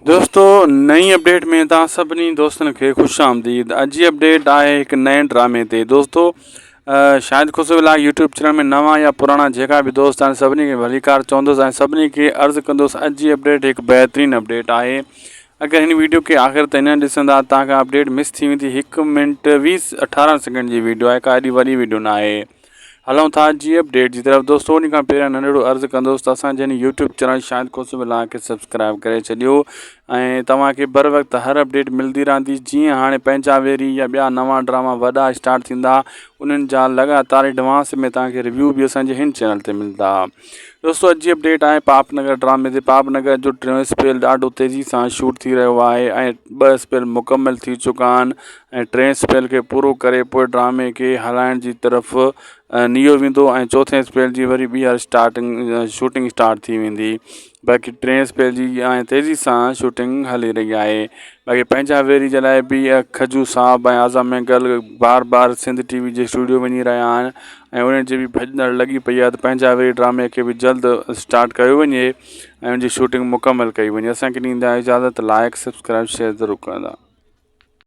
दोस्तों नई अपडेट में तव्हां सभिनी दोस्तनि खे ख़ुशि आमदीद। अॼु जी अपडेट आहे हिकु नए ड्रामे ते। दोस्तों शायदि खुशबुला यूट्यूब चैनल में नवां या पुराणा जेका बि दोस्त आहिनि सभिनी खे भलीकार चवंदुसि ऐं सभिनी खे अर्ज़ु कंदुसि अॼु जी अपडेट हिकु बहितरीनु अपडेट आहे। अगरि हिन वीडियो खे आख़िर ताईं न ॾिसंदा तव्हांखे अपडेट मिस थी वेंदी। 1 मिनट 18 सेकेंड जी वीडियो आहे, का एॾी वॾी वीडियो न आहे। हलूं था अॼु जी अपडेट जी तरफ़। दोस्तों उन खां पहिरियों नंढिड़ो अर्ज़ु कंदुसि त असांजे हिन यूट्यूब चैनल शायदि खुशबुला खे सब्सक्राइब करे छॾियो ऐं तव्हांखे बर वक़्तु हर अपडेट मिलंदी रहंदी। जीअं हाणे पंहिंजा वेरी या ॿिया नवां ड्रामा वॾा स्टार्ट थींदा उन्हनि जा लगातार एडवांस में तव्हांखे रिव्यू बि असांजे हिन चैनल ते मिलंदा। दोस्तों अॼु जी अपडेट आहे पापनगर ड्रामे ते। पापनगर जो 3 स्पेल ॾाढो तेज़ी सां शूट थी रहियो आहे ऐं 2 स्पेल मुकमल थी चुका आहिनि ऐं 3 स्पेल खे पूरो करे पोइ ड्रामे खे हलाइण जी तरफ़ नियो वेंदो ऐं 4थे स्पेल जी वरी ॿीहर शूटिंग स्टार्ट थी वेंदी। बाक़ी 3 स्पेल जी ऐं तेज़ी सां शूटिंग हली रही आहे। बाक़ी पंहिंजा वेरी जे लाइ बि खजू साहब ऐं आज़म महगल बार बार सिंध टीवी जे स्टूडियो वञी रहिया आहिनि ऐं उन्हनि जी बि भॼदड़ लॻी पई आहे त पंहिंजा वेरी ड्रामे खे बि जल्द स्टार्ट कयो वञे ऐं उनजी शूटिंग मुकमल कई वञे। असांखे ॾींदा इजाज़त। लाइक सब्सक्राइब शेयर ज़रूरु कंदा।